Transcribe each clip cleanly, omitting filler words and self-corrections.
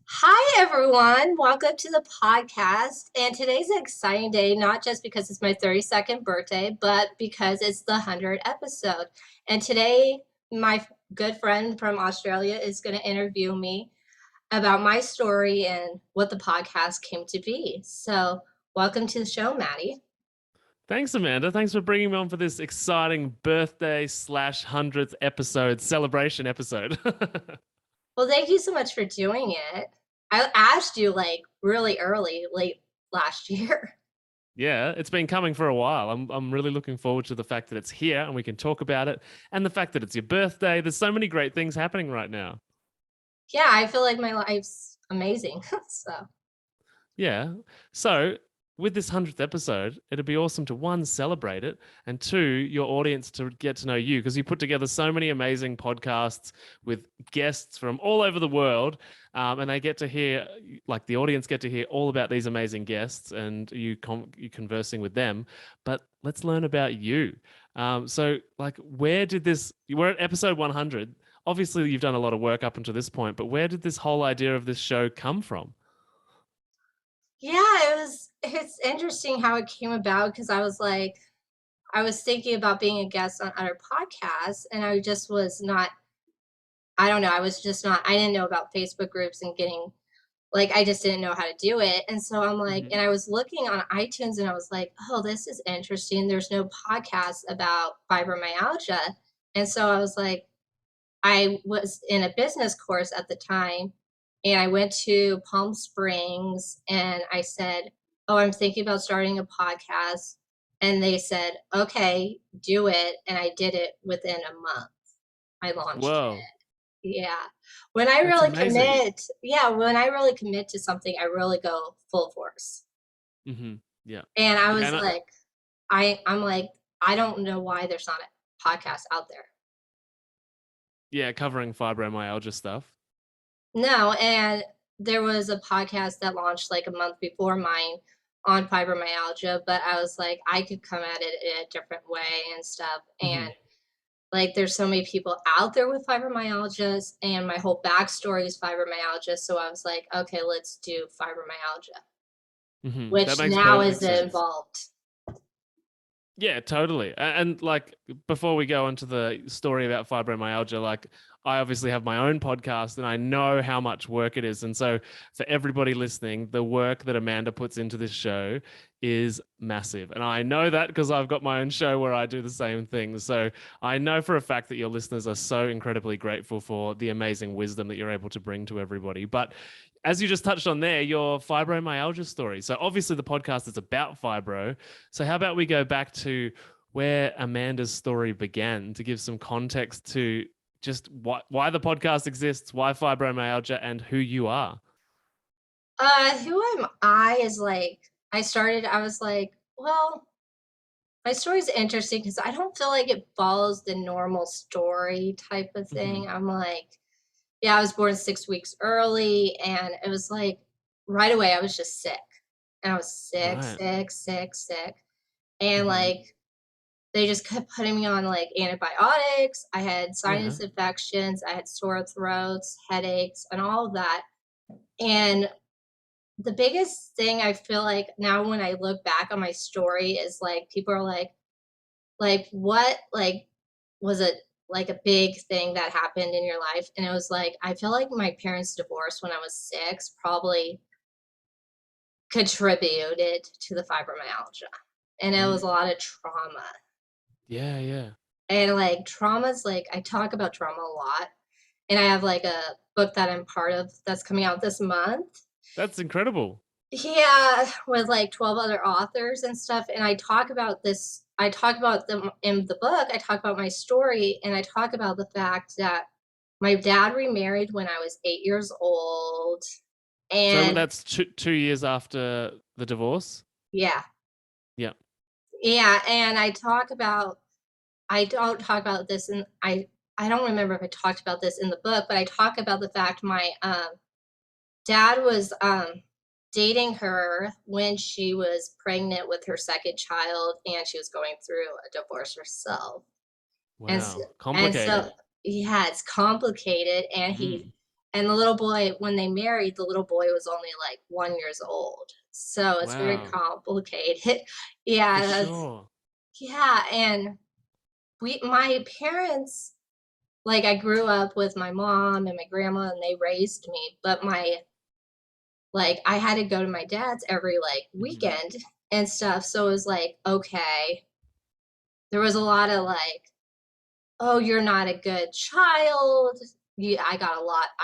Hi, everyone. Welcome to the podcast. And today's an exciting day, not just because it's my 32nd birthday, but because it's the 100th episode. And today, my good friend from Australia is going to interview me about my story and what the podcast came to be. So, welcome to the show, Maddie. Thanks, Amanda. Thanks for bringing me on for this exciting birthday slash 100th episode, celebration episode. Well, thank you so much for doing it. I asked you like really early, late last year. Yeah, it's been coming for a while. I'm really looking forward to the fact that it's here and we can talk about it, and the fact that it's your birthday. There's so many great things happening right now. Yeah, I feel like my life's amazing. So. Yeah. So, with this 100th episode, it'd be awesome to one, celebrate it, and two, your audience to get to know you, because you put together so many amazing podcasts with guests from all over the world. And they get to hear, like the audience get to hear all about these amazing guests and you conversing with them. But let's learn about you. Where did this, we're at episode 100. Obviously, you've done a lot of work up until this point, but where did this whole idea of this show come from? Yeah, it's interesting how it came about because I was thinking about being a guest on other podcasts and I just was not I don't know, I was just not I didn't know about Facebook groups and getting like I just didn't know how to do it. And so I'm like Hmm. and I was looking on iTunes and I was like, "Oh, this is interesting. There's no podcast about fibromyalgia." And so I was like I was in a business course at the time, and I went to Palm Springs and I said, "Oh, I'm thinking about starting a podcast." And they said, "Okay, do it." And I did it within a month. I launched Whoa. it. Yeah. When I That's really amazing. commit, yeah, when I really commit to something, I really go full force. Hmm. Yeah. And I Yeah. was like, I'm like, I don't know why there's not a podcast out there. Yeah, covering fibromyalgia stuff. No, and there was a podcast that launched like a month before mine on fibromyalgia, but I was like, I could come at it in a different way and stuff. Hmm. And like, there's so many people out there with fibromyalgia, and my whole backstory is fibromyalgia. So I was like, okay, let's do fibromyalgia, Hmm. That which makes now perfect is sense. involved. Yeah, totally. And like before we go into the story about fibromyalgia, like I obviously have my own podcast and I know how much work it is. And so for everybody listening, the work that Amanda puts into this show is massive. And I know that because I've got my own show where I do the same thing. So I know for a fact that your listeners are so incredibly grateful for the amazing wisdom that you're able to bring to everybody. But as you just touched on there, your fibromyalgia story. So obviously the podcast is about fibro. So how about we go back to where Amanda's story began to give some context to just why the podcast exists, why fibromyalgia, and who you are. Who am I is like, I was like, well, my story's interesting because I don't feel like it follows the normal story type of Hmm. thing. I'm like, yeah, I was born 6 weeks early, and it was like right away I was just sick. And I was sick, Right. sick, sick, sick. And Hmm. like they just kept putting me on like antibiotics. I had Yeah. sinus infections, I had sore throats, headaches, and all of that. And the biggest thing I feel like now when I look back on my story is like people are like what like was it like a big thing that happened in your life? And it was like I feel like my parents divorced when I was 6 probably contributed to the fibromyalgia. And it was a Mm. lot of trauma. Yeah, yeah. And like traumas like I talk about trauma a lot. And I have like a book that I'm part of that's coming out this month. That's incredible. Yeah, with like 12 other authors and stuff. And I talk about them in the book. I talk about my story and I talk about the fact that my dad remarried when I was 8 years old. So And that's 2 years after the divorce. yeah, Yeah. yeah. And I don't talk about this and I don't remember if I talked about this in the book, but I talk about the fact my dad was dating her when she was pregnant with her second child and she was going through a divorce herself. And so, Wow. and so Complicated. yeah, it's complicated and Mm. And the little boy, when they married, the little boy was only like 1 years old. So it's very Wow. complicated. For Yeah, sure. yeah. And my parents, like I grew up with my mom and my grandma and they raised me, but like I had to go to my dad's every like Mhm. weekend and stuff. So it was like, okay, there was a lot of like, oh, you're not a good child. I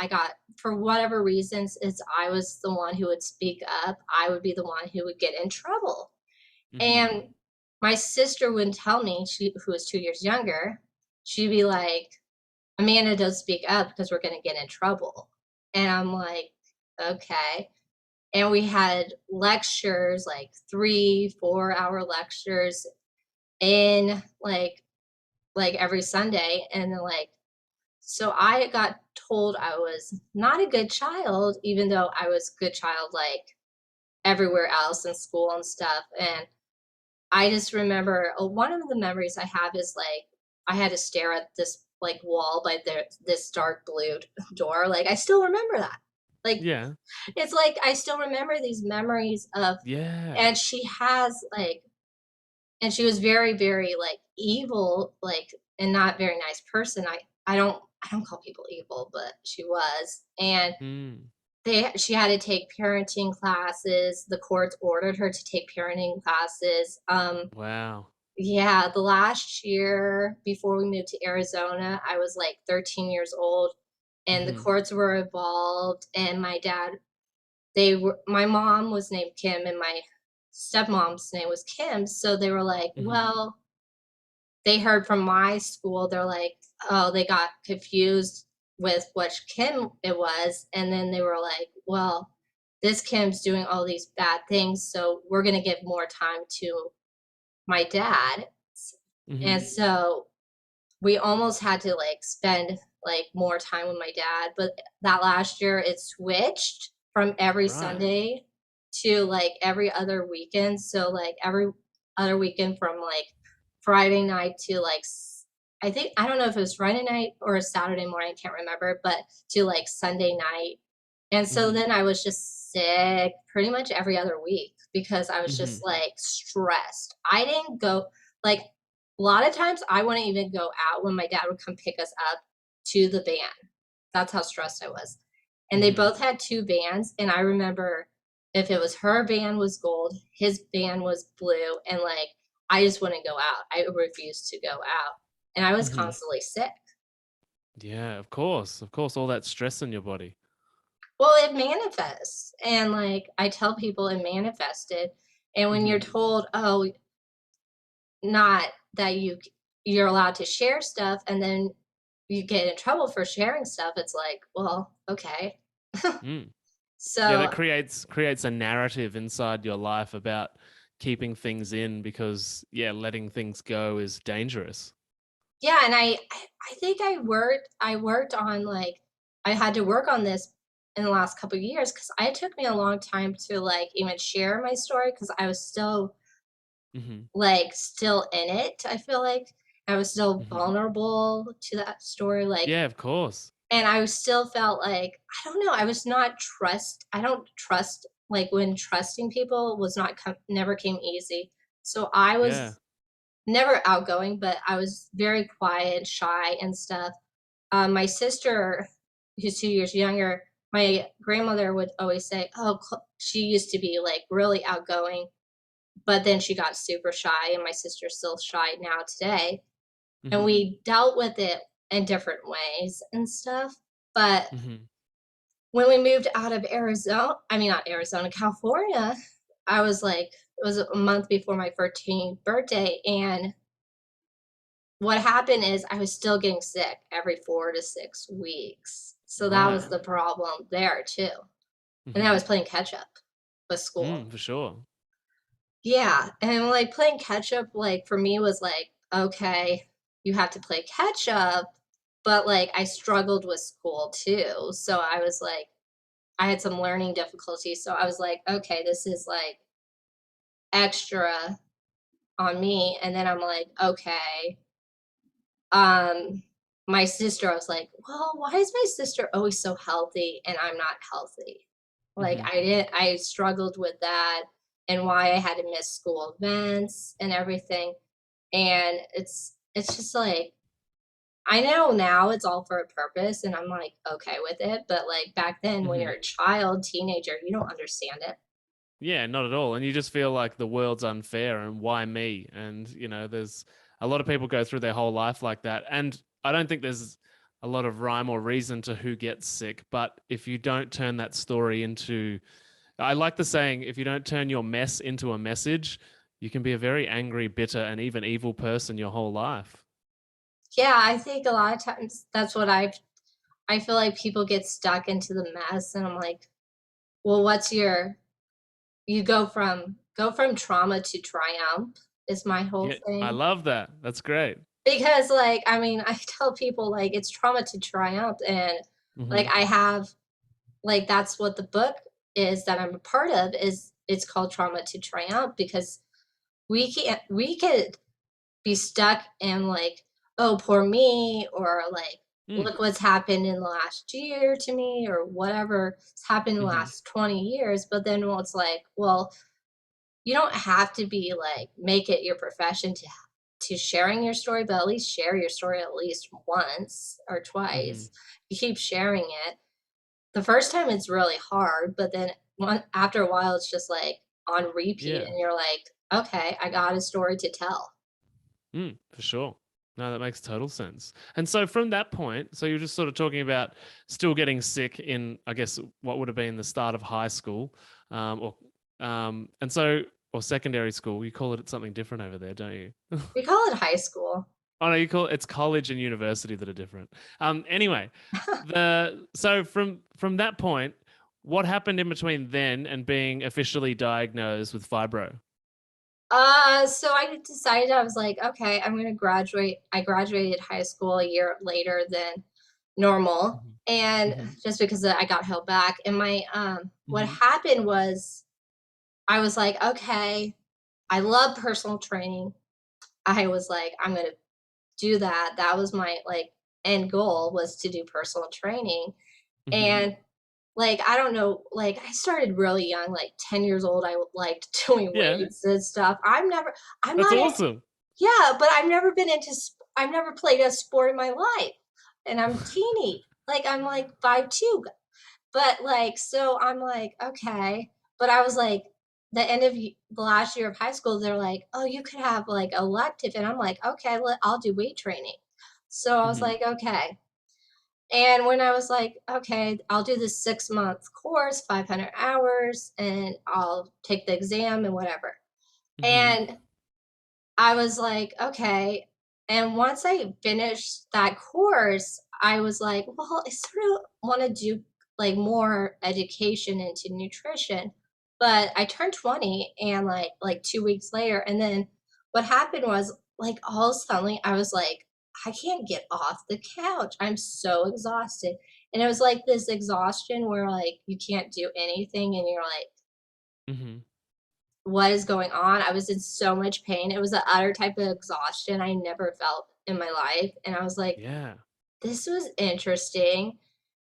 got, for whatever reasons, I was the one who would speak up. I would be the one who would get in trouble. Mhm. And my sister wouldn't tell me, who was 2 years younger, she'd be like, Amanda does speak up because we're going to get in trouble. And I'm like, okay. And we had lectures, like 3 4 hour lectures in like every Sunday. And then like, so I got told I was not a good child, even though I was a good child like everywhere else in school and stuff. And I just remember, one of the memories I have is like I had to stare at this like wall by this dark blue door. Like I still remember that. Like Yeah. it's like I still remember these memories of, Yeah. and she has like, and she was very very like evil, like, and not very nice person. I don't call people evil, but she was. And Mm. she had to take parenting classes. The courts ordered her to take parenting classes. Wow. Yeah, the last year before we moved to Arizona, I was like 13 years old and the Mhm. courts were involved. And my mom was named Kim and my stepmom's name was Kim. So they were like, Mhm. well, they heard from my school, they're like, oh, they got confused with which Kim it was. And then they were like, well, this Kim's doing all these bad things. So we're going to give more time to my dad. And Mhm. so we almost had to like spend like more time with my dad. But that last year it switched from every Right. Sunday to like every other weekend. So like every other weekend from like Friday night to like I think, I don't know if it was Friday night or a Saturday morning, I can't remember, but to like Sunday night. And so Mhm. then I was just sick pretty much every other week because I was just Mhm. like stressed. I didn't go, like, a lot of times I wouldn't even go out when my dad would come pick us up to the band. That's how stressed I was. And they Mhm. both had two bands. And I remember if it was her band was gold, his band was blue. And like, I just wouldn't go out. I refused to go out. And I was Mhm. constantly sick. Yeah, of course. Of course, all that stress in your body. Well, it manifests. And like, I tell people it manifested. And when you're Mhm. told, oh, not that you're allowed to share stuff, and then you get in trouble for sharing stuff, it's like, well, okay. Mm. Yeah, So that creates a narrative inside your life about keeping things in because yeah, letting things go is dangerous. yeah, and I think I worked on like, I had to work on this in the last couple of years because it took me a long time to like even share my story because I was still Mhm. like still in it. I feel like I was still Mhm. vulnerable to that story, like. Yeah, of course. And I still felt like, I don't know, I was not I don't trust, like, when trusting people was not never came easy. So I Yeah. was never outgoing, but I was very quiet, shy and stuff. My sister, who's 2 years younger, my grandmother would always say, "Oh, she used to be, like, really outgoing, but then she got super shy," and my sister's still shy now today. And Mhm. we dealt with it in different ways and stuff. But Mhm. when we moved out of Arizona, I mean, not Arizona, California, I was like, it was a month before my 13th birthday. And what happened is I was still getting sick every 4 to 6 weeks. So that was Right. the problem there too. And I Mhm. was playing catch up with school. For sure. Yeah. And like playing catch up, like for me was like, okay, you have to play catch up. But like I struggled with school too. So I was like, I had some learning difficulties, so I was like, "Okay, this is, like, extra on me," and then I'm like, "Okay, um, my sister, I was like, well, why is my sister always so healthy and I'm not healthy? Like Mhm. I struggled with that and why I had to miss school events and everything. And it's just like I know now it's all for a purpose and I'm like okay with it, but like back then when you're Mhm. a child, teenager, you don't understand it. Yeah, not at all. And you just feel like the world's unfair and why me? And, there's a lot of people go through their whole life like that. And I don't think there's a lot of rhyme or reason to who gets sick. But if you don't turn that story into, I like the saying, if you don't turn your mess into a message, you can be a very angry, bitter, and even evil person your whole life. Yeah, I think a lot of times that's what I feel like people get stuck into the mess and I'm like, well, what's your you go from trauma to triumph is my whole Yeah, I thing. love that. That's great. Because, like, I mean, I tell people, like, it's trauma to triumph, and, like, Hmm. I have like, that's what the book is that I'm a part of is it's called Trauma to Triumph because we could be stuck in, like, "Oh, poor me," or, like, Mm. "Look what's happened in the last year to me," or whatever's happened in the Hmm. last 20 years, but then well, it's like, well, you don't have to be like make it your profession to sharing your story, but at least share your story at least once or Hmm. twice. You keep sharing it. The first time it's really hard, but then after a while it's just like on repeat Yeah. and you're like, okay, I got a story to tell. For sure. No, that makes total sense. And so from that point, so you're just sort of talking about still getting sick in, I guess, what would have been the start of high school, and so or secondary school. You call it something different over there, don't you? We call it high school. Oh no, you call it's college and university that are different. Anyway, the so from that point, what happened in between then and being officially diagnosed with fibro? So I decided I was like, okay, I'm gonna graduate. I graduated high school a year later than normal, Hmm. and Hmm. just because I got held back. And my what Hmm. happened was I was like, okay, I love personal training. I was like, I'm gonna do that. That was my like end goal was to do personal training. Hmm. And like I don't know, like I started really young, like 10 years old. I liked doing Yeah, weights and stuff. I'm that's not awesome. yeah, but I've never played a sport in my life, and I'm teeny. Like, I'm, like, 5'2", but, like so I'm like, "Okay," but I was like the end of the last year of high school, they're like, "Oh, you could have, like, elective," and I'm like, "Okay, I'll do weight training." So I was Hmm. like, "Okay," and when I was like, "Okay, I'll do this 6-month course, 500 hours, and I'll take the exam and whatever," Hmm. and I was like, "Okay." And once I finished that course, I was like, "Well, I sort of wanna do, like, more education into nutrition." But I turned 20 and, like, 2 weeks later, and then what happened was, like, all suddenly, I was like, "I can't get off the couch. I'm so exhausted." And it was like this exhaustion where, like, you can't do anything and you're like, Hmm. what is going on? I was in so much pain. It was a other type of exhaustion I never felt in my life, and I was like, Yeah. "This was interesting."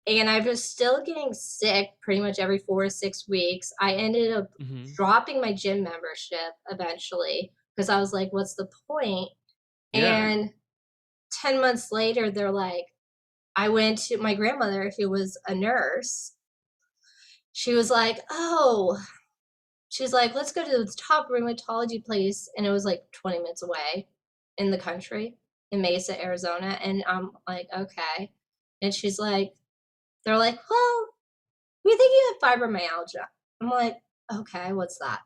And I was still getting sick pretty much every 4 to 6 weeks. I ended up Hmm. dropping my gym membership eventually because I was like, "What's the point?" Yeah. And 10 months later, they're like I went to my grandmother, who was a nurse. She was like, "Oh, she's like, "Let's go to the top rheumatology place," and it was, like, 20 minutes away in the country, in Mesa, Arizona, and I'm like, "Okay." And she's like they're like, "Well, we think you have fibromyalgia." I'm like, "Okay, what's that?"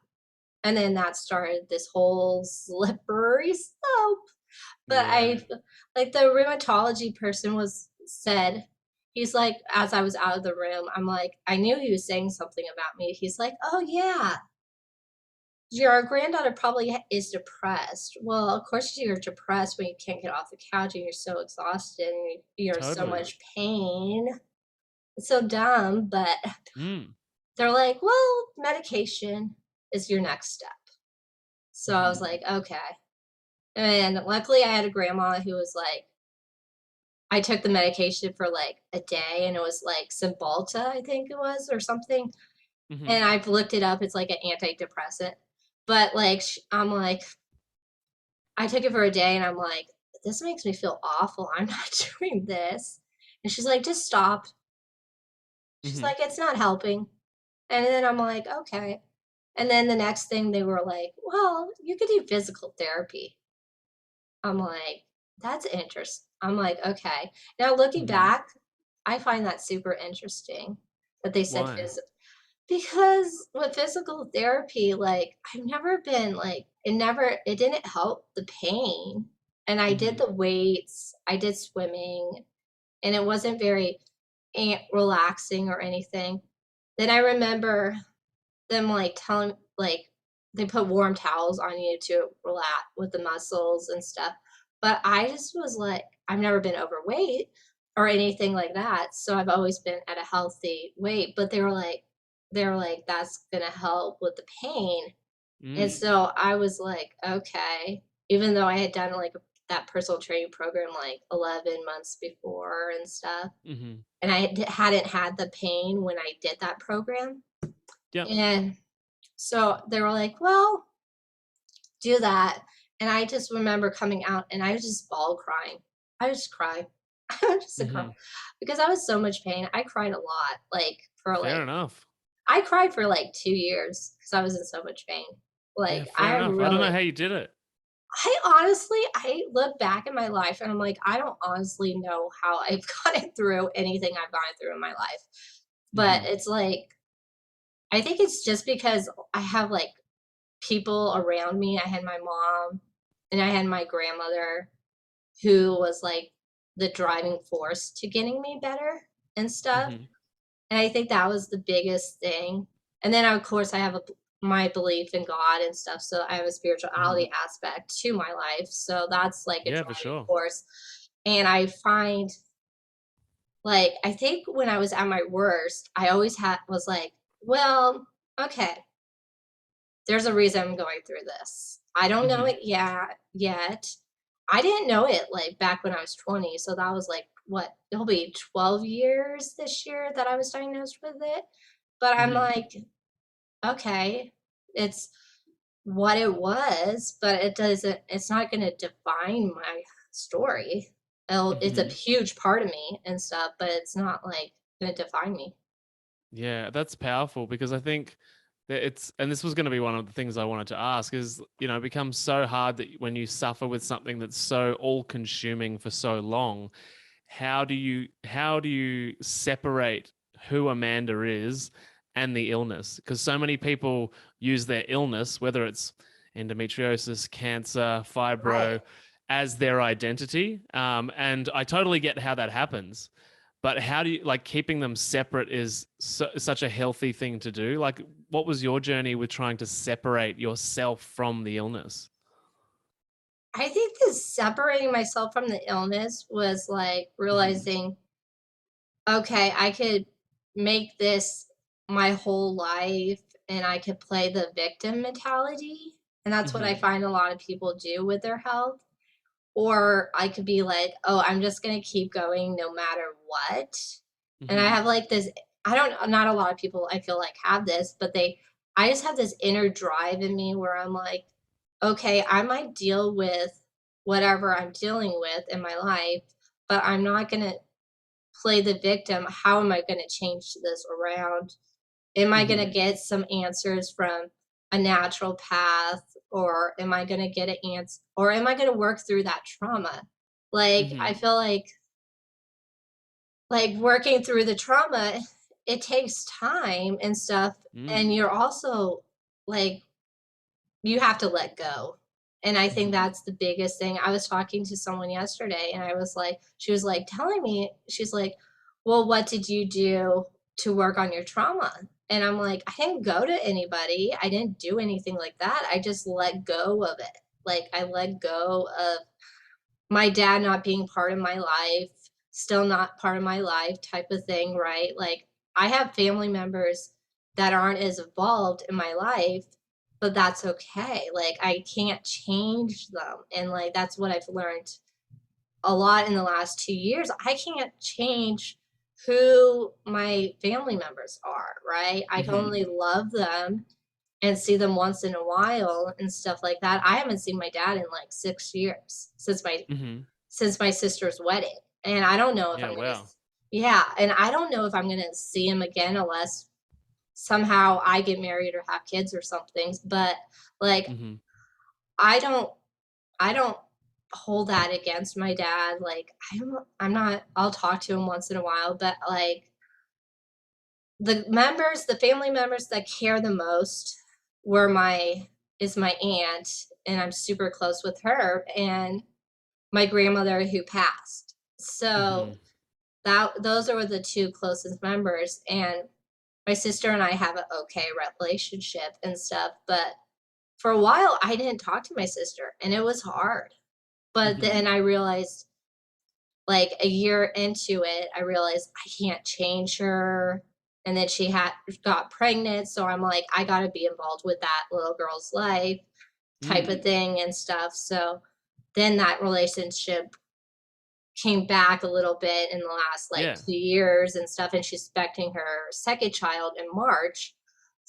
And then that started this whole slippery slope. But Yeah. like, the rheumatology person was said he's like as I was out of the room, I'm like I knew he was saying something about me. He's like, "Oh, yeah. Your granddaughter probably is depressed." Well, of course you're depressed when you can't get off the couch and you're so exhausted and you're in so Totally. much pain. It's so dumb, but Mm. they're like, "Well, medication is your next step." So I was Hmm. like, "Okay." And luckily I had a grandma who was like, I took the medication for like a day, and it was like Cymbalta, I think it was, or something. Mm-hmm. And I've looked it up. It's like an antidepressant. But like, I'm like, I took it for a day, and I'm like, this makes me feel awful. I'm not doing this. And she's like, just stop. She's Mm-hmm. like, it's not helping. And then I'm like, okay. And then the next thing they were like, well, you could do physical therapy. I'm like, that's interesting. I'm like, okay. Now looking Mm-hmm. back, I find that super interesting that they said Why? because with physical therapy, like I've never been like it didn't help the pain. And I did Mm-hmm. the weights, I did swimming, and it wasn't very relaxing or anything. Then I remember them like telling like they put warm towels on you to relax with the muscles and stuff. But I just was like, I've never been overweight or anything like that. So I've always been at a healthy weight. But they were like, that's gonna help with the pain. And Mm. so I was like, okay. Even though I had done like that personal training program like 11 months before and stuff, Mm-hmm. and I hadn't had the pain when I did that program. Yep. And so they were like, well, do that. And I just remember coming out, and I was just bawl crying. I just cried. I was just a cry Mm-hmm. because I was so much pain. I cried a lot, like for Fair like enough. I cried for like 2 years because I was in so much pain. Yeah, Like fair enough. I don't know how you did it. I look back in my life, and I'm like, I don't honestly know how I've gotten through anything I've gone through in my life. But Mm-hmm. it's like I think it's just because I have like people around me. I had my mom and I had my grandmother who was like the driving force to getting me better and stuff. Mm-hmm. And I think that was the biggest thing. And then of course I have my belief in God and stuff. So I have a Mm-hmm. spirituality aspect to my life. So that's like a Yeah, for driving sure. force. And I find like I think when I was at my worst, I always had was like, well, okay, there's a reason I'm going through this. I don't know Mm-hmm. it yet. I didn't know it like back when I was 20. So that was like what it'll be 12 years this year that I was diagnosed with it. But I'm Mm-hmm. like, okay, it's what it was, but it's not gonna define my story. It's a Mm-hmm. huge part of me and stuff, but it's not like gonna define me. Yeah, that's powerful because I think that and this was going to be one of the things I wanted to ask is, it becomes so hard that when you suffer with something that's so all consuming for so long, how do you separate who Amanda is and the illness? Because so many people use their illness, whether it's endometriosis, cancer, Right. fibro, as their identity. And I totally get how that happens. But how do you like keeping them separate is such a healthy thing to do? Like, what was your journey with trying to separate yourself from the illness? I think the separating myself from the illness was like Hmm. realizing, okay, I could make this my whole life and I could play the victim mentality. And that's what I Hmm. find a lot of people do with their health. Or I could be like, oh, I'm just going to keep going no matter what. And I Hmm. have like this, I don't, not a lot of people I feel like have this, but I just have this inner drive in me where I'm like, okay, I might deal with whatever I'm dealing with in my life, but I'm not going to play the victim. How am I going to change this around? Am I going Hmm. to get some answers from a natural path, or am I going to get an answer, or am I going to work through that trauma? Like I Hmm. feel like working through the trauma, it takes time and stuff, and Mm. you're also like you have to let go. And I think Hmm. that's the biggest thing. I was talking to someone yesterday, and she was like telling me, she's like, well, what did you do to work on your trauma? And I'm like, I didn't go to anybody. I didn't do anything like that. I just let go of it. Like, I let go of my dad not being part of my life, still not part of my life type of thing, right? Like, I have family members that aren't as involved in my life, but that's okay. Like, I can't change them. And like, that's what I've learned a lot in the last 2 years. I can't change who my family members are, right? I can Mm-hmm. only love them and see them once in a while and stuff like that. I haven't seen my dad in like 6 years Mm-hmm. since my sister's wedding. And I don't know if Yeah, I'm gonna wow. yeah, and I don't know if I'm gonna see him again unless somehow I get married or have kids or something. But like Mm-hmm. I don't I don't hold that against my dad. Like I'm not I'll talk to him once in a while, but like the family members that care the most were my is my aunt, and I'm super close with her, and my grandmother who passed. Mm-hmm. So that those are the two closest members, and my sister and I have an okay relationship and stuff, but for a while I didn't talk to my sister and it was hard. But Mm-hmm. then I realized like a year into it, I realized I can't change her. And then she had got pregnant. So I'm like, I gotta be involved with that little girl's life type Mm. of thing and stuff. So then that relationship came back a little bit in the last like Yeah. 2 years and stuff. And she's expecting her second child in March.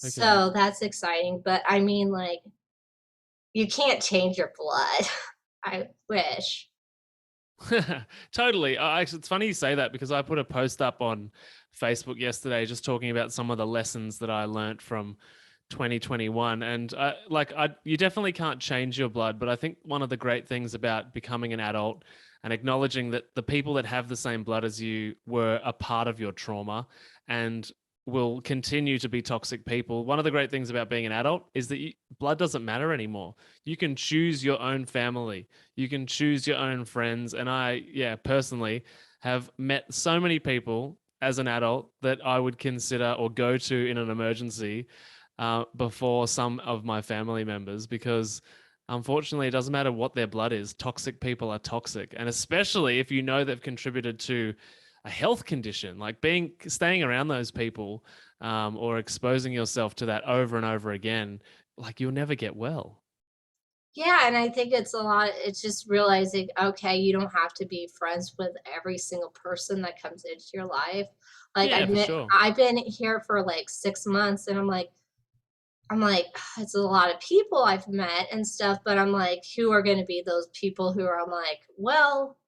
Okay. So that's exciting. But I mean, like, you can't change your blood. I wish. Totally. Actually, it's funny you say that because I put a post up on Facebook yesterday just talking about some of the lessons that I learnt from 2021. And you definitely can't change your blood, but I think one of the great things about becoming an adult and acknowledging that the people that have the same blood as you were a part of your trauma and will continue to be toxic people. One of the great things about being an adult is that blood doesn't matter anymore. You can choose your own family, you can choose your own friends. And I, yeah, personally have met so many people as an adult that I would consider or go to in an emergency before some of my family members because unfortunately it doesn't matter what their blood is. Toxic people are toxic. And especially if you know they've contributed to a health condition, like staying around those people or exposing yourself to that over and over again, like you'll never get well. Yeah, and I think it's just realizing, okay, you don't have to be friends with every single person that comes into your life. Like Yeah, for sure. I've been here for like 6 months and I'm like, it's a lot of people I've met and stuff, but I'm like, who are gonna be those people who are I'm like, well,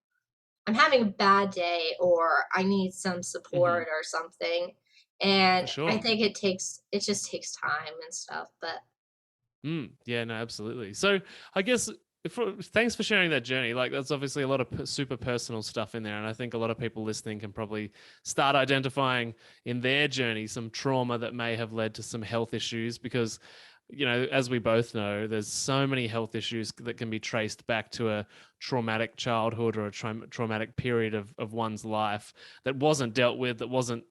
I'm having a bad day or I need some Hmm. support or something. For And I sure. think it just takes time and stuff. But Yeah, no, absolutely. So I guess thanks for sharing that journey. Like that's obviously a lot of super personal stuff in there, and I think a lot of people listening can probably start identifying in their journey some trauma that may have led to some health issues. Because, as we both know, there's so many health issues that can be traced back to a traumatic childhood or a traumatic period of one's life that wasn't dealt with, that wasn't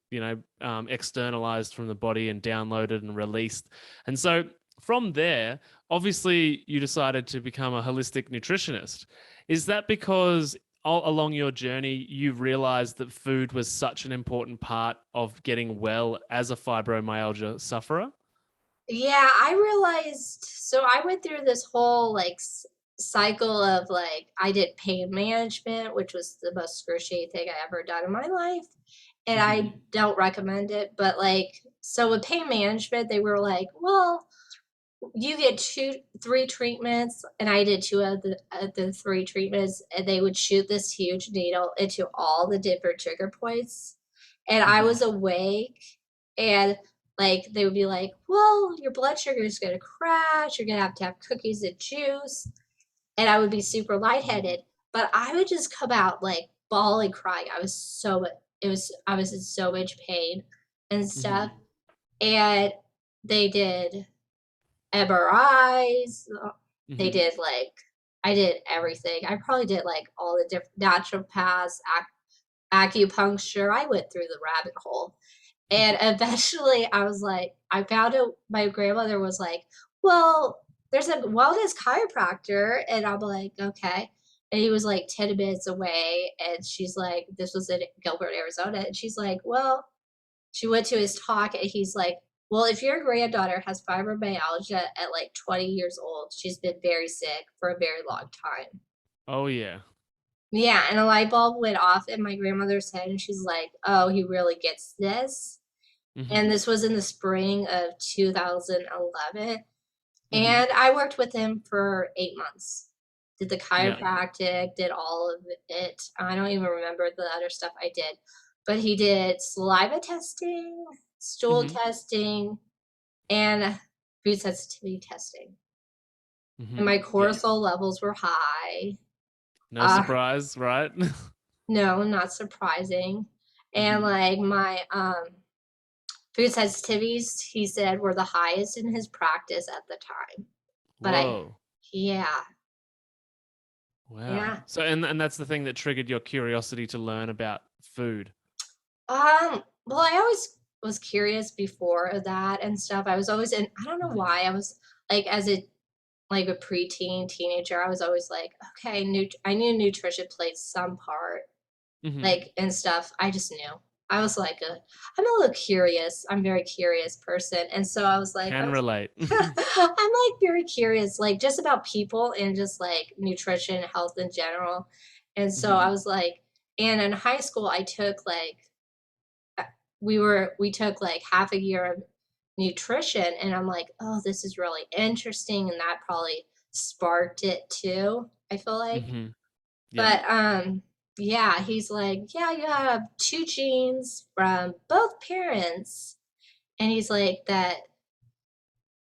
externalized from the body and downloaded and released, and so from there, obviously, you decided to become a holistic nutritionist. Is that because all along your journey, you realized that food was such an important part of getting well as a fibromyalgia sufferer? yeah, I realized so I went through this whole like cycle of like I did pain management, which was the most excruciating thing I ever done in my life. And Hmm. I don't recommend it, but like so with pain management, they were like, well, you get 3 treatments, and I did 2 of the 3 treatments, and they would shoot this huge needle into all the different trigger points, and I Hmm. was awake, and, like, they would be like, "Well, your blood sugar is gonna crash, you're gonna have to have cookies and juice," and I would be super lightheaded, but I would just come out, like, bawling, crying. I was in so much pain and Hmm. stuff, and they did MRIs. They Hmm. did like I did everything. I probably did like all the different naturopaths, acupuncture. I went through the rabbit hole. And eventually I was like, I found out my grandmother was like, well, there's a wellness chiropractor. And I'm like, okay. And he was like 10 minutes away. And she's like, this was in Gilbert, Arizona. And she's like, well, she went to his talk and he's like, well, if your granddaughter has fibromyalgia at like 20 years old, she's been very sick for a very long time. Oh yeah. Yeah, and a light bulb went off in my grandmother's head, and she's like, "Oh, he really gets this." Mhm. And this was in the spring of 2011, Mhm. and I worked with him for 8 months. Did the Yeah. chiropractic, did all of it. I don't even remember the other stuff I did, but he did saliva testing, stool Mhm. testing, and food sensitivity testing. And Mhm. my Yeah. cortisol levels were high. No Uh, surprise, right? no, not surprising. And Mhm. like my food sensitivities, he said, were the highest in his practice at the time. But Whoa. yeah, Wow. yeah. So and that's the thing that triggered your curiosity to learn about food. Well, I always was curious before of that and stuff. I was always in, I don't know Mhm. why. I was like, as a like a preteen teenager, I was always like, okay, I knew nutrition played some part, Mhm. like and stuff. I just knew. I was like I'm a little curious. I'm a very curious person. And so I was like, Can relate. I'm like very curious, like just about people and just like nutrition, health in general. And so I Mhm. was like, and in high school, I took like we took like half a year of nutrition, and I'm like, oh, this is really interesting, and that probably sparked it too. I feel like, Mhm. Yeah. but yeah, he's like, yeah, you have two genes from both parents, and he's like that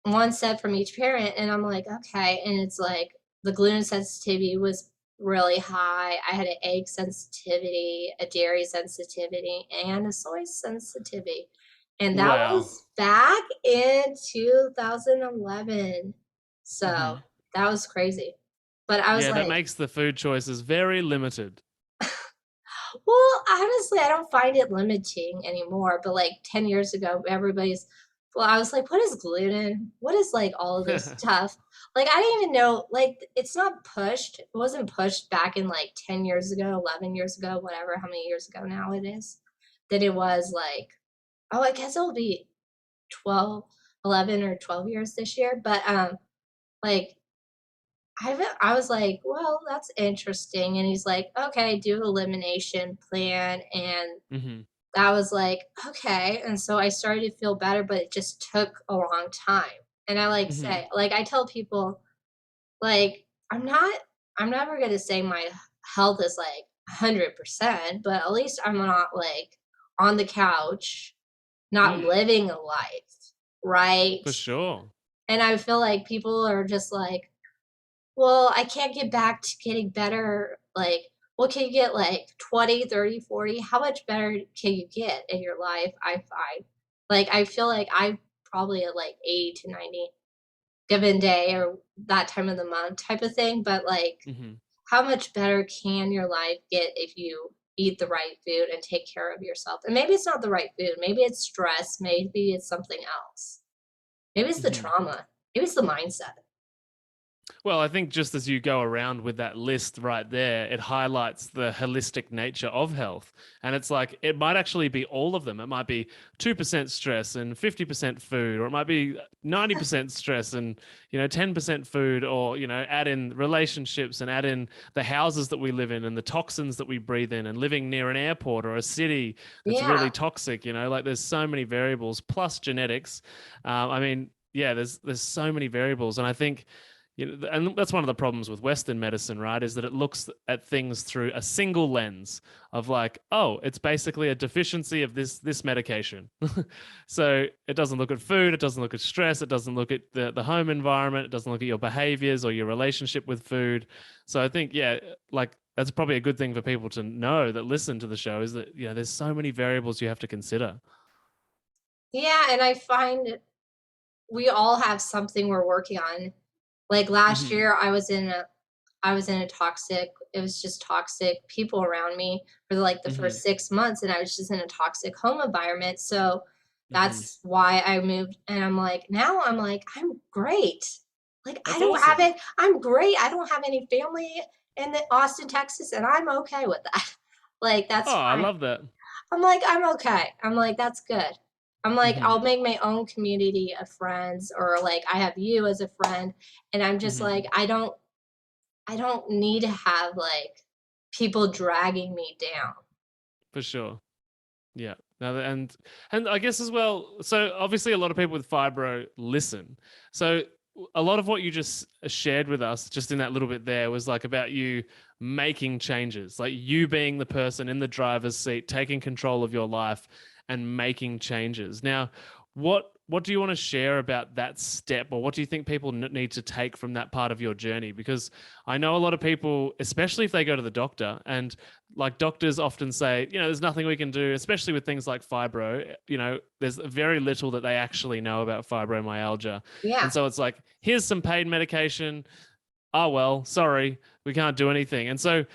one set from each parent, and I'm like, okay, and it's like the gluten sensitivity was really high. I had an egg sensitivity, a dairy sensitivity, and a soy sensitivity. And that Wow. was back in 2011. So Mhm. that was crazy. But I was Yeah, that like, makes the food choices very limited. well, honestly, I don't find it limiting anymore, but, like, 10 years ago, everybody's well, I was like, "What is gluten? What is, like, all of this stuff?" Like, I didn't even know like, it's not pushed. It wasn't pushed back in, like, 10 years ago, 11 years ago, whatever, how many years ago now it is, that it was, like oh, I guess it'll be 12, 11, or 12 years this year, but, like, I was like, "Well, that's interesting," and he's like, "Okay, do elimination plan," and Mhm. that was like, "Okay," and so I started to feel better, but it just took a long time, and I, like, Mhm. say like, I tell people, like, I'm never gonna say my health is, like, 100%, but at least I'm not, like, on the couch, not Mm. living a life, right? For sure. And I feel like people are just like, well, I can't get back to getting better. Like, what can you get? Like 20, 30, 40? How much better can you get in your life? I find. Like, I feel like I probably at like 80 to 90 given day or that time of the month type of thing. But like, Mhm. how much better can your life get if you eat the right food and take care of yourself? And maybe it's not the right food. Maybe it's stress. Maybe it's something else. Maybe it's the Mhm. trauma. Maybe it's the mindset. Well, I think just as you go around with that list right there, it highlights the holistic nature of health. And it's like, it might actually be all of them. It might be 2% stress and 50% food, or it might be 90% stress and, 10% food, or, add in relationships and add in the houses that we live in and the toxins that we breathe in and living near an airport or a city that's really Yeah. toxic, like there's so many variables plus genetics. I mean, yeah, there's so many variables. And I think, and that's one of the problems with Western medicine, right? Is that it looks at things through a single lens of like, oh, it's basically a deficiency of this medication. So it doesn't look at food, it doesn't look at stress, it doesn't look at the home environment, it doesn't look at your behaviors or your relationship with food. So I think, yeah, like that's probably a good thing for people to know that listen to the show is that there's so many variables you have to consider. Yeah, and I find we all have something we're working on. Like last Hmm. year I was in a toxic it was just toxic people around me for like the Hmm. first 6 months, and I was just in a toxic home environment. So Hmm. that's why I moved, and I'm like now I'm like I'm great. Like I That's don't have awesome. it. I'm great. I don't have any family in the Austin, Texas, and I'm okay with that. Like Oh, that's I fine. love that. I'm like, "I'm okay." I'm like, "That's good." I'm like, Hmm. "I'll make my own community of friends," or like, "I have you as a friend," and I'm just Hmm. like, I don't need to have, like, people dragging me down. For sure. Yeah. No, and I guess as well, so obviously a lot of people with fibro listen. So a lot of what you just shared with us just in that little bit there was like about you making changes, like you being the person in the driver's seat, taking control of your life and making changes. Now, what do you want to share about that step, or what do you think people need to take from that part of your journey? Because I know a lot of people, especially if they go to the doctor, and like doctors often say, there's nothing we can do, especially with things like fibro, there's very little that they actually know about fibromyalgia. Yeah. And so it's like, here's some pain medication. Oh, well, sorry, we can't do anything. And so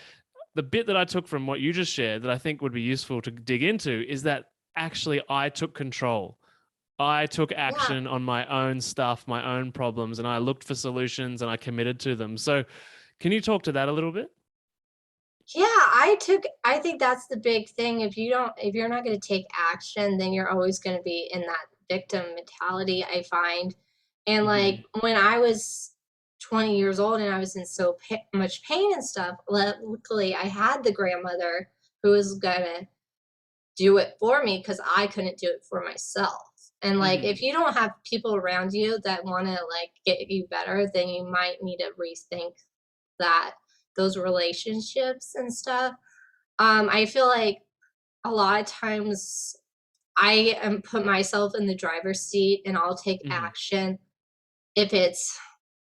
the bit that I took from what you just shared that I think would be useful to dig into is that actually I took control. I took Yeah. action on my own stuff, my own problems, and I looked for solutions and I committed to them. So can you talk to that a little bit? Yeah, I think that's the big thing. If you're not going to take action, then you're always going to be in that victim mentality, I find. And like Mm-hmm. when I was 20 years old and I was in so much pain and stuff, luckily I had the grandmother who was going to do it for me because I couldn't do it for myself. And like Mm-hmm. if you don't have people around you that want to like get you better, then you might need to rethink that those relationships and stuff. I feel like a lot of times I am put myself in the driver's seat and I'll take Mm-hmm. action if it's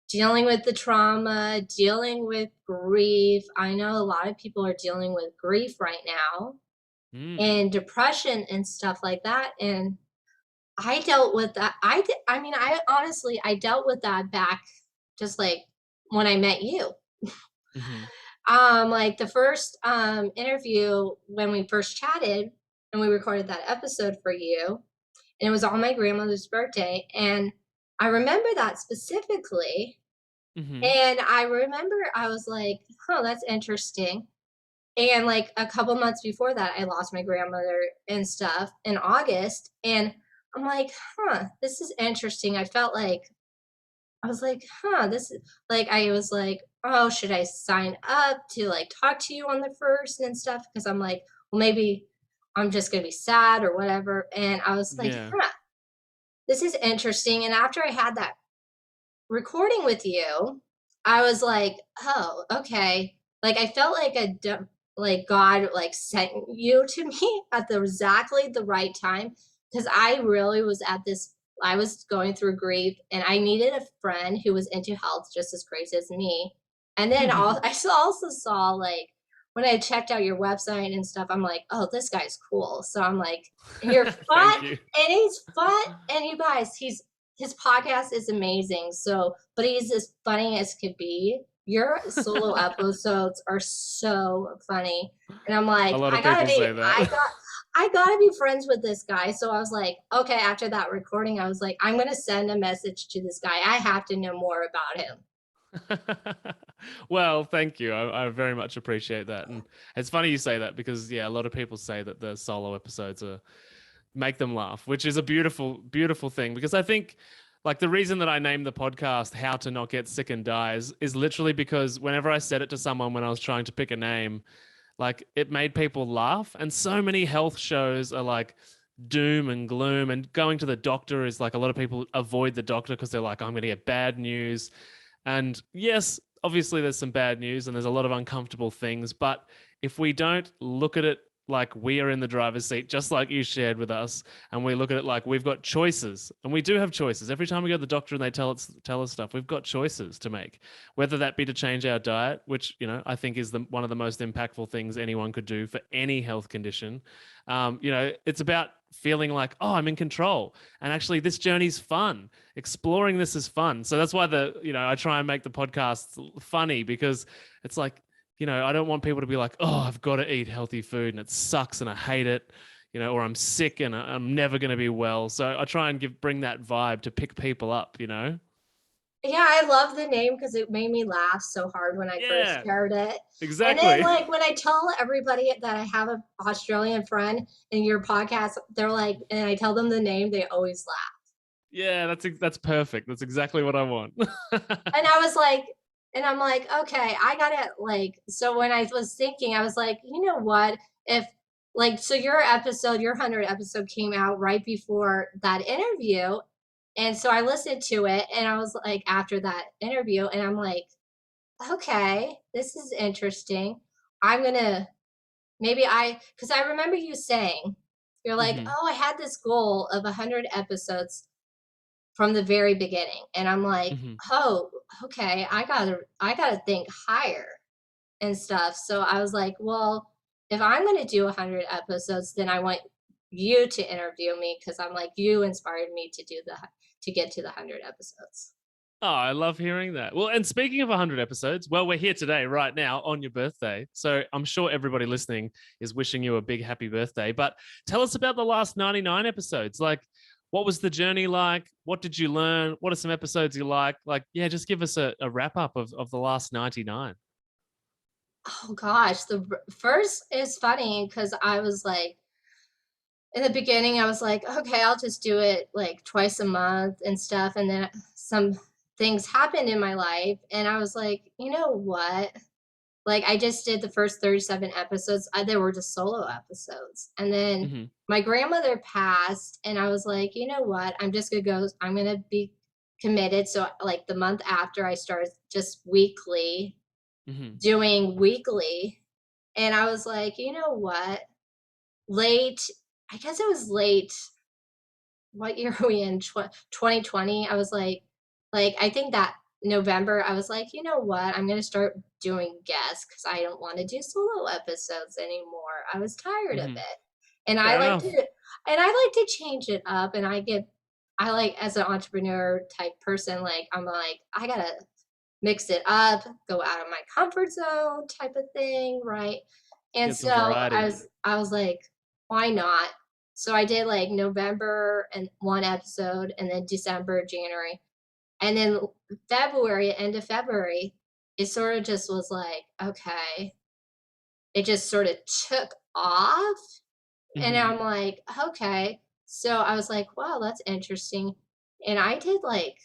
dealing with the trauma, dealing with grief. I know a lot of people are dealing with grief right now Mm. and depression and stuff like that. And I dealt with that. I mean, I honestly, I dealt with that back just like when I met you. Mm-hmm. Like the first interview when we first chatted and we recorded that episode for you, and it was on my grandmother's birthday. And I remember that specifically. Mm-hmm. And I remember I was like, oh, that's interesting. And like a couple months before that, I lost my grandmother and stuff in August. And I'm like, this is interesting. I was like, this is like, I was like, oh, should I sign up to like talk to you on the first and stuff? Because I'm like, well, maybe I'm just going to be sad or whatever. And I was like, Yeah. this is interesting. And after I had that recording with you, I was like, oh, okay. Like I felt like like God like sent you to me at exactly the right time because I really was at this. I was going through grief and I needed a friend who was into health just as crazy as me. And then also saw like when I checked out your website and stuff, I'm like, oh, this guy's cool. So I'm like, and you're fun, Thank you. and he's fun, and you guys, his podcast is amazing. So, but he's as funny as could be. Your solo episodes are so funny. And I'm A like, lot of people say that. I gotta be friends with this guy. So I was like, okay, after that recording, I was like, I'm gonna send a message to this guy. I have to know more about him. Well, thank you. I very much appreciate that. And it's funny you say that because, yeah, a lot of people say that the solo episodes make them laugh, which is a beautiful, beautiful thing. Because I think, like, the reason that I named the podcast How to Not Get Sick and Die is literally because whenever I said it to someone when I was trying to pick a name, like, it made people laugh. And so many health shows are like, doom and gloom, and going to the doctor is like a lot of people avoid the doctor because they're like, I'm going to get bad news. And yes, obviously there's some bad news and there's a lot of uncomfortable things, but if we don't look at it like we are in the driver's seat, just like you shared with us, and we look at it like we've got choices, and we do have choices. Every time we go to the doctor and they tell us stuff, we've got choices to make, whether that be to change our diet, which I think is one of the most impactful things anyone could do for any health condition. It's about feeling like, oh, I'm in control, and actually this journey's fun. Exploring this is fun. So that's why I try and make the podcasts funny, because it's like, I don't want people to be like, oh, I've got to eat healthy food and it sucks and I hate it, or I'm sick and I'm never going to be well. So I try and bring that vibe to pick people up. Yeah, I love the name because it made me laugh so hard when I first Yeah, heard it. And then, exactly. like, when I tell everybody that I have an Australian friend in your podcast, they're like, and I tell them the name, they always laugh. Yeah, that's perfect. That's exactly what I want. And I was like, And I'm like, okay, I gotta like, so when I was thinking, I was like, you know what? If like, so your episode, your 100 episode came out right before that interview. And so I listened to it and I was like, after that interview, and I'm like, okay, this is interesting. I'm gonna because I remember you saying, you're like, Mm-hmm. oh, I had this goal of 100 episodes from the very beginning. And I'm like, Mm-hmm. oh, okay, I gotta think higher and stuff. So I was like, well, if I'm gonna do 100 episodes, then I want you to interview me because I'm like, you inspired me to get to the 100 episodes. Oh, I love hearing that. Well, and speaking of 100 episodes, well, we're here today, right now, on your birthday. So I'm sure everybody listening is wishing you a big happy birthday. But tell us about the last 99 episodes. Like, what was the journey like? What did you learn? What are some episodes you like? Like, yeah, just give us a wrap up of the last 99. Oh gosh, first is funny because I was like, in the beginning, I was like, okay, I'll just do it like twice a month and stuff. And then some things happened in my life, and I was like, you know what? Like, I just did the first 37 episodes. They were just solo episodes. And then Mm-hmm. my grandmother passed, and I was like, you know what? I'm just going to go, I'm going to be committed. So, like, the month after, I started just weekly, Mm-hmm. doing weekly. And I was like, you know what? Late, I guess it was late. What year are we in? 2020. I was like, I think that November, I was like, you know what? I'm going to start doing guests because I don't want to do solo episodes anymore. I was tired of Mm-hmm. it. And I Fair like to, enough. and I like to change it up. And I like, as an entrepreneur type person, like, I'm like, I got to mix it up, go out of my comfort zone type of thing, right? And Get some so variety. I was like, why not? So I did like November and one episode, and then December, January, and then February, end of February, it sort of just was like, okay, it just sort of took off. And Mm-hmm. I'm like, okay. So I was like, wow, that's interesting. And I did like,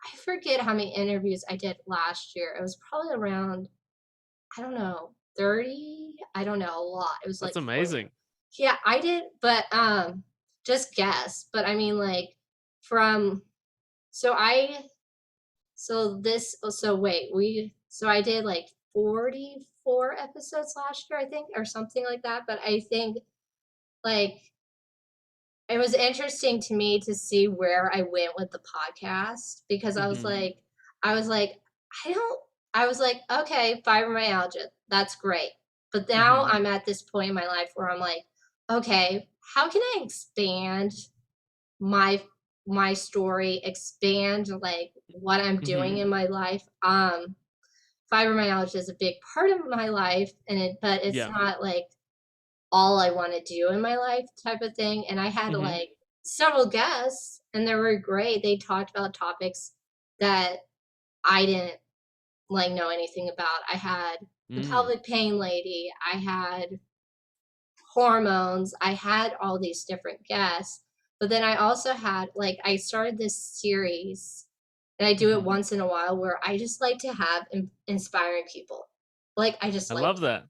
I forget how many interviews I did last year. It was probably around, I don't know, 30. I don't know, a lot. It was like That's 40. amazing. Yeah, I did, but just guess. But I mean like from so I so this so wait, so I did like 44 episodes last year, I think, or something like that. But I think like it was interesting to me to see where I went with the podcast because Mm-hmm. I was like, I don't, I was like, okay, fibromyalgia, that's great. But now Mm-hmm. I'm at this point in my life where I'm like, okay, how can I expand my my story, expand like what I'm Mm-hmm. doing in my life? Fibromyalgia is a big part of my life, but it's Yeah. not like all I want to do in my life type of thing. And I had Mm-hmm. like several guests and they were great. They talked about topics that I didn't like know anything about. I had the Mm. pelvic pain lady, I had hormones, I had all these different guests. But then I also had like I started this series and I do it Mm-hmm. once in a while where I just like to have inspiring people. Like I just I like love that.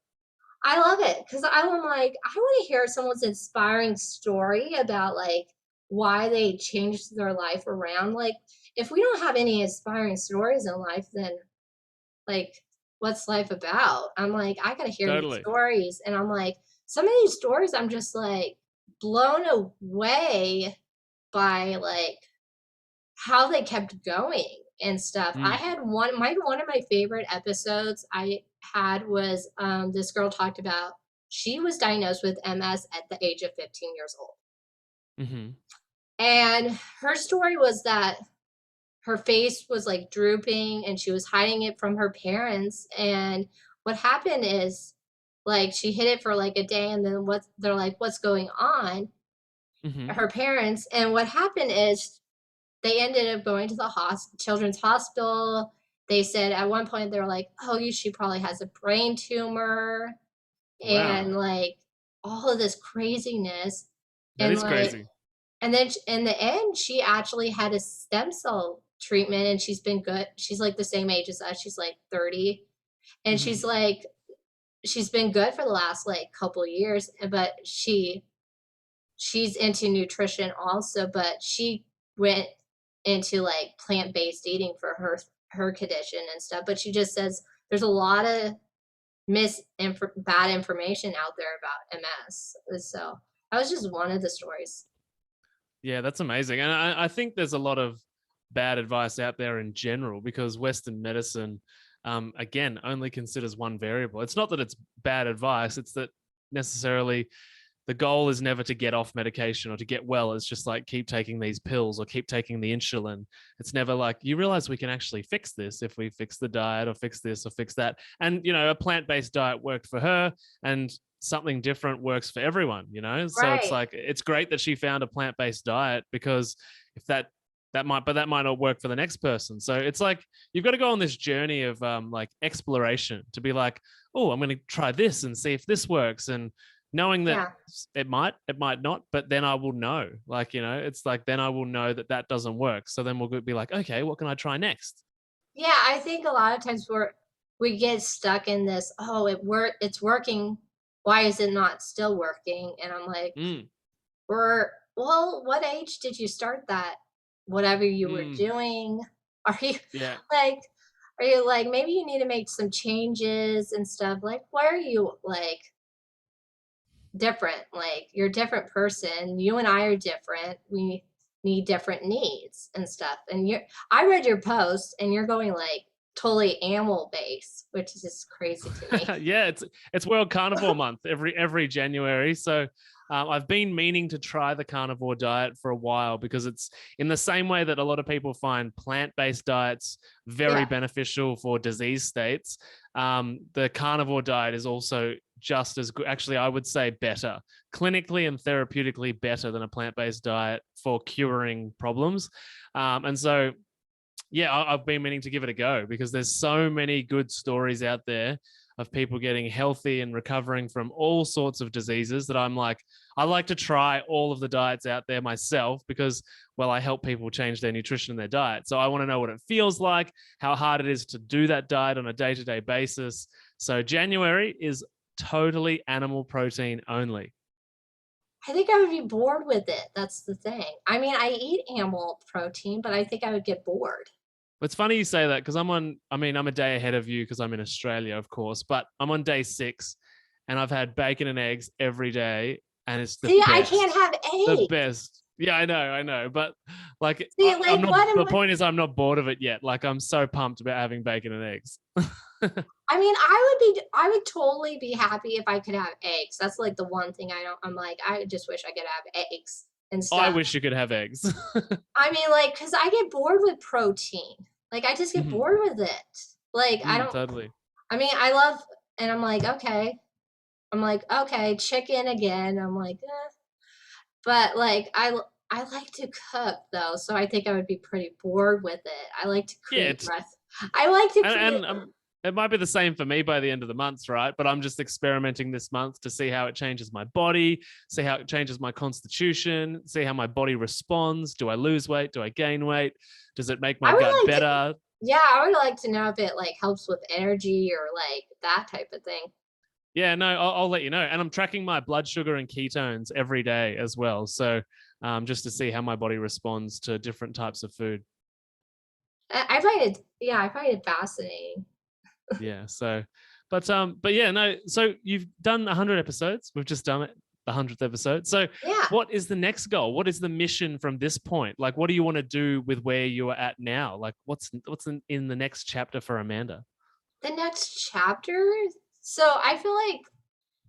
I love it because I'm like, I want to hear someone's inspiring story about like why they changed their life around. Like, if we don't have any inspiring stories in life, then like, what's life about? I'm like, I gotta hear these Totally. stories, and I'm like, some of these stories, I'm just like blown away by like how they kept going and stuff. I Mm. had one of my favorite episodes I had was this girl talked about she was diagnosed with MS at the age of 15 years old. Mm-hmm. And her story was that her face was like drooping and she was hiding it from her parents. And what happened is like she hid it for like a day and then they're like, what's going on? Mm-hmm. Her parents. And what happened is they ended up going to the children's hospital. They said at one point they were like, "Oh, she probably has a brain tumor," Wow. and like all of this craziness, That and is like, crazy. and then in the end, she actually had a stem cell treatment and she's been good. She's like the same age as us. She's like 30. And Hmm. she's like, she's been good for the last like couple years, but she's into nutrition also, but she went into like plant-based eating for her condition and stuff. But she just says there's a lot of bad information out there about MS. So that was just one of the stories. Yeah, that's amazing. And I think there's a lot of bad advice out there in general because Western medicine, again, only considers one variable. It's not that it's bad advice, it's that necessarily the goal is never to get off medication or to get well. It's just like keep taking these pills or keep taking the insulin. It's never like you realize we can actually fix this if we fix the diet or fix this or fix that. And, a plant-based diet worked for her and something different works for everyone, So it's Right. like, it's great that she found a plant-based diet because if that might not work for the next person. So it's like, you've got to go on this journey of like exploration to be like, oh, I'm going to try this and see if this works. And knowing that Yeah. it might not, but then I will know, like, it's like, then I will know that doesn't work. So then we'll be like, okay, what can I try next? Yeah, I think a lot of times we get stuck in this, oh, it's working. Why is it not still working? And I'm like, Mm, well, what age did you start that? Whatever you were mm, doing. Are you yeah. like are you like maybe you need to make some changes and stuff? Like, why are you like different? Like you're a different person. You and I are different. We need different needs and stuff. And I read your post and you're going like totally animal based, which is just crazy to me. Yeah, it's World Carnivore Month every January. So I've been meaning to try the carnivore diet for a while because it's in the same way that a lot of people find plant-based diets very Yeah. beneficial for disease states. The carnivore diet is also just as good. Actually, I would say better, clinically and therapeutically better than a plant-based diet for curing problems. And so yeah, I've been meaning to give it a go because there's so many good stories out there of people getting healthy and recovering from all sorts of diseases that I'm like, I like to try all of the diets out there myself because, well, I help people change their nutrition and their diet. So I want to know what it feels like, how hard it is to do that diet on a day-to-day basis. So January is totally animal protein only. I think I would be bored with it. That's the thing. I mean, I eat animal protein, but I think I would get bored. It's funny you say that because I'm a day ahead of you because I'm in Australia, of course, but I'm on day 6 and I've had bacon and eggs every day and it's the See, I can't best. have The eggs. best. Yeah, I know. But like, See, I'm like, not, what the am I? point is, I'm not bored of it yet. Like, I'm so pumped about having bacon and eggs. I mean, I would totally be happy if I could have eggs. That's like the one thing I'm like, I just wish I could have eggs and I stuff. wish you could have eggs. I mean, like, cause I get bored with protein. Like, I just get Mhm. bored with it. Like, Totally. I mean, I love, and I'm like, okay, chicken again. I'm like, but like, I like to cook though, so I think I would be pretty bored with it. I like to Yeah, create I like to create. and it might be the same for me by the end of the month, right? But I'm just experimenting this month to see how it changes my body, see how it changes my constitution, see how my body responds. Do I lose weight? Do I gain weight? Does it make my I would gut like to, better? yeah, I would like to know if it like helps with energy or like that type of thing. Yeah, no, I'll let you know. And I'm tracking my blood sugar and ketones every day as well. So just to see how my body responds to different types of food. I find it, yeah, I find it fascinating. Yeah. So, but yeah, no. So you've done 100 episodes. We've just done it, the 100th episode. So, Yeah. what is the next goal? What is the mission from this point? Like, what do you want to do with where you are at now? Like, what's in the next chapter for Amanda? The next chapter. So I feel like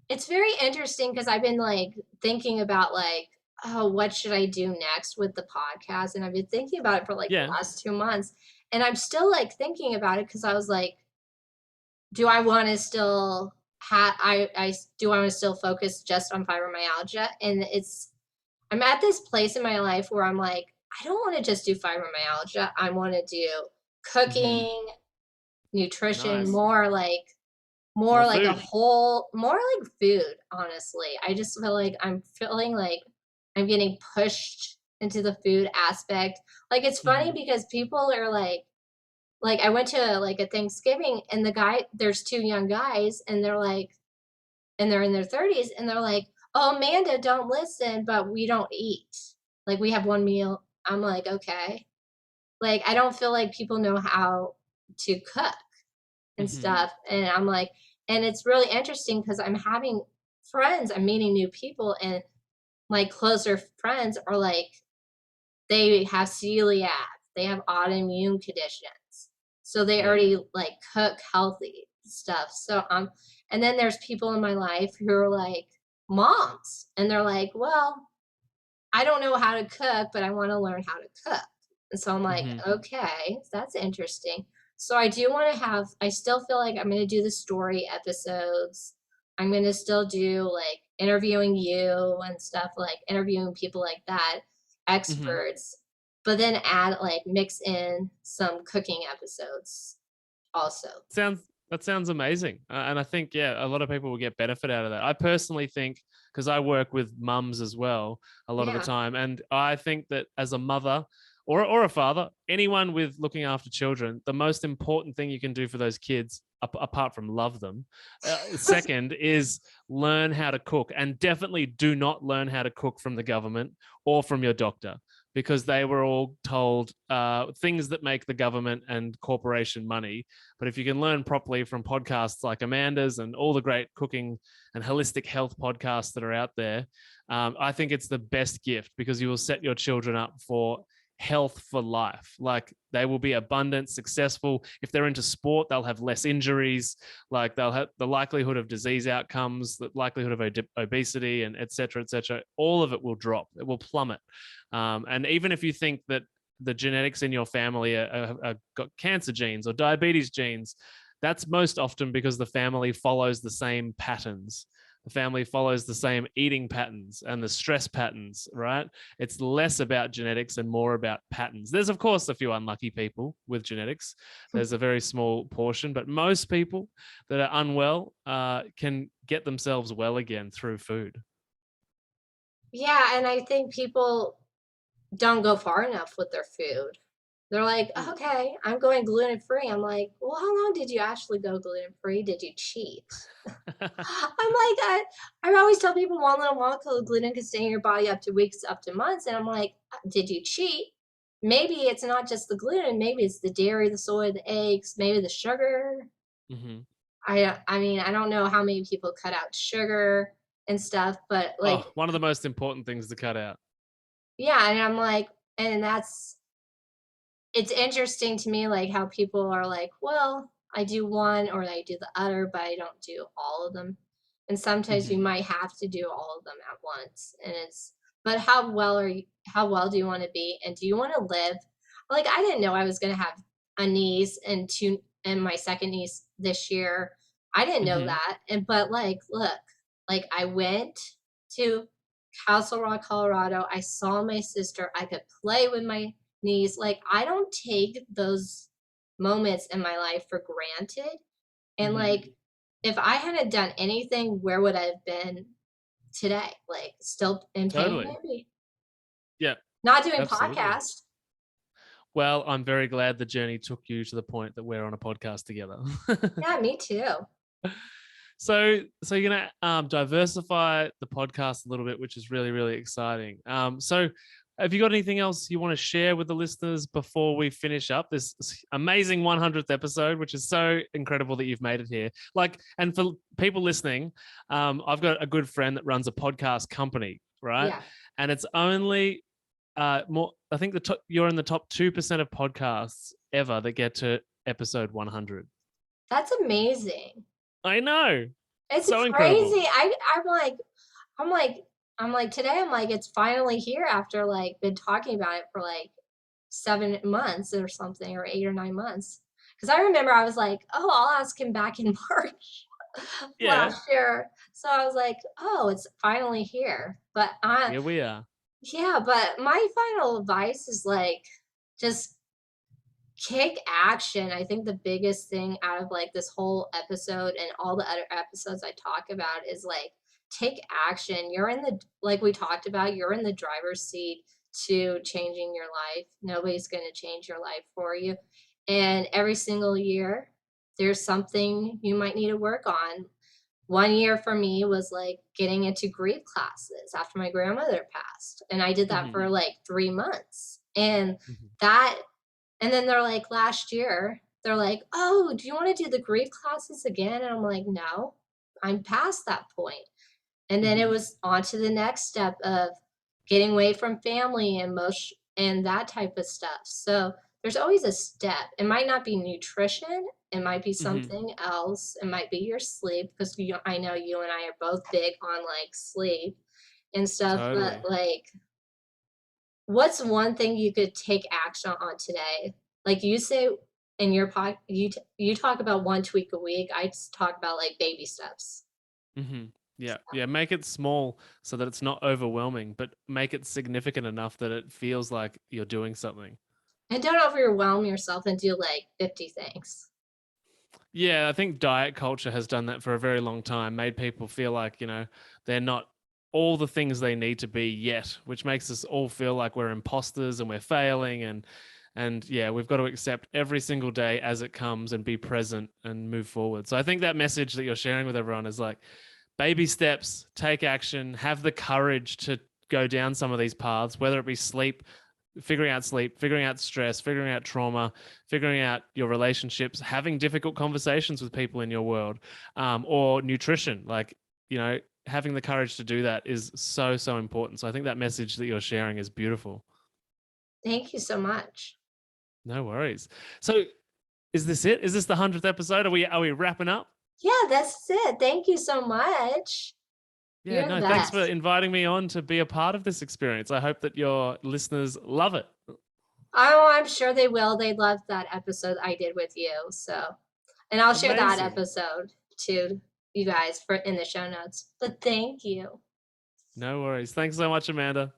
it's very interesting because I've been like thinking about like, oh, what should I do next with the podcast? And I've been thinking about it for like the Yeah. last 2 months. And I'm still like thinking about it because I was like, do I want to still do I want to still focus just on fibromyalgia? And I'm at this place in my life where I'm like, I don't want to just do fibromyalgia. I want to do Hmm. cooking, nutrition, Nice. more More like a food. whole more like food, honestly. I just feel like I'm feeling like I'm getting pushed into the food aspect. Like, it's funny Hmm. because people are like I went to like a Thanksgiving and there's two young guys and they're in their 30s and they're like, "Oh, Amanda, don't listen, but we don't eat. Like we have one meal." I'm like, "Okay." Like I don't feel like people know how to cook and Hmm. stuff. And I'm like, and it's really interesting because I'm having friends, I'm meeting new people, and my closer friends are like, they have celiac, they have autoimmune conditions. So they Yeah. already like cook healthy stuff. And then there's people in my life who are like moms, and they're like, well, I don't know how to cook, but I want to learn how to cook. And so I'm like, Hmm. okay, that's interesting. So I do want to I still feel like I'm going to do the story episodes. I'm going to still do like interviewing you and stuff, like interviewing people like that, Hmm. experts, but then add like mix in some cooking episodes also. That sounds amazing, and I think a lot of people will get benefit out of that. I personally think, because I work with mums as well a lot of the Yeah. time, and I think that as a mother or a father, anyone with looking after children, the most important thing you can do for those kids, apart from love them, second is learn how to cook, and definitely do not learn how to cook from the government or from your doctor, because they were all told things that make the government and corporation money. But if you can learn properly from podcasts like Amanda's and all the great cooking and holistic health podcasts that are out there, I think it's the best gift, because you will set your children up for health for life. Like, they will be abundant, successful. If they're into sport, they'll have less injuries. Like, they'll have the likelihood of disease outcomes, the likelihood of obesity, and et cetera, et cetera. All of it will drop. It will plummet. And even if you think that the genetics in your family are got cancer genes or diabetes genes, that's most often because the family follows the same patterns. The family follows the same eating patterns and the stress patterns, right? It's less about genetics and more about patterns. There's, of course, a few unlucky people with genetics. There's a very small portion, but most people that are unwell can get themselves well again through food. Yeah. And I think people don't go far enough with their food. They're like, Mm. "Okay, I'm going gluten free." I'm like, "Well, how long did you actually go gluten free? Did you cheat?" I'm like, I always tell people 1 little molecule of gluten can stay in your body up to weeks, up to months, and I'm like, "Did you cheat? Maybe it's not just the gluten. Maybe it's the dairy, the soy, the eggs, maybe the sugar." Hmm. I mean, I don't know how many people cut out sugar and stuff, but like, Oh, one of the most important things to cut out. yeah, and I'm like, and that's it's interesting to me, like, how people are like, "Well, I do one or I do the other, but I don't do all of them." And sometimes you Hmm. might have to do all of them at once, and it's but how well do you wanna be, and do you wanna live like, I didn't know I was gonna have a niece and my second niece this year. I didn't know Hmm. that, and but, like, look, like, I went to Castle Rock, Colorado, I saw my sister, I could play with my niece. Like, I don't take those moments in my life for granted. And Hmm. like, if I hadn't done anything, where would I have been today? Like, still in pain, Totally. maybe? Yeah, Not doing absolutely. podcast. Well, I'm very glad the journey took you to the point that we're on a podcast together. Yeah, me too. So you're gonna diversify the podcast a little bit, which is really, really exciting. So have you got anything else you want to share with the listeners before we finish up this amazing 100th episode, which is so incredible that you've made it here? Like, and for people listening, I've got a good friend that runs a podcast company, right? Yeah, And it's only more. I think you're in the top 2% of podcasts ever that get to episode 100. that's amazing. I know, It's so incredible. crazy. I'm like, today, I'm like, it's finally here after like been talking about it for like 7 months or something, or 8 or 9 months. Because I remember I was like, oh, I'll ask him back in March Yeah, last year. So I was like, oh, it's finally here. But here we are. yeah, but my final advice is like, just take action. I think the biggest thing out of like this whole episode and all the other episodes I talk about is like, take action. You're in the, like we talked about, you're in the driver's seat. to changing your life. Nobody's going to change your life for you. And every single year, there's something you might need to work on. One year for me was like getting into grief classes after my grandmother passed. And I did that Mhm. for like 3 months. And Mhm. that, and then they're like, last year, they're like, oh, do you want to do the grief classes again? And I'm like, no, I'm past that point. And then it Mhm. was on to the next step of getting away from family and most and that type of stuff. So there's always a step. It might not be nutrition. It might be Mhm. something else. It might be your sleep because I know you and I are both big on like sleep and stuff. But Totally. like, what's one thing you could take action on today? Like you say in your pod, you talk about one tweak a week. I talk about like baby steps. Mhm. Yeah. Yeah, make it small so that it's not overwhelming, but make it significant enough that it feels like you're doing something. And don't overwhelm yourself and do like 50 things. Yeah, I think diet culture has done that for a very long time, made people feel like, they're not all the things they need to be yet, which makes us all feel like we're imposters and we're failing and yeah, we've got to accept every single day as it comes and be present and move forward. So I think that message that you're sharing with everyone is like baby steps, take action, have the courage to go down some of these paths, whether it be sleep, figuring out stress, figuring out trauma, figuring out your relationships, having difficult conversations with people in your world, or nutrition. Like, having the courage to do that is so, so important. So I think that message that you're sharing is beautiful. Thank you so much. No worries. So is this it? Is this the 100th episode? Are we wrapping up? Yeah, that's it. Thank you so much. Yeah, You're the no, thanks for best. inviting me on to be a part of this experience. I hope that your listeners love it. Oh, I'm sure they will. They loved that episode I did with you. So, and I'll share that Amazing. episode to you guys for in the show notes. But thank you. No worries. Thanks so much, Amanda.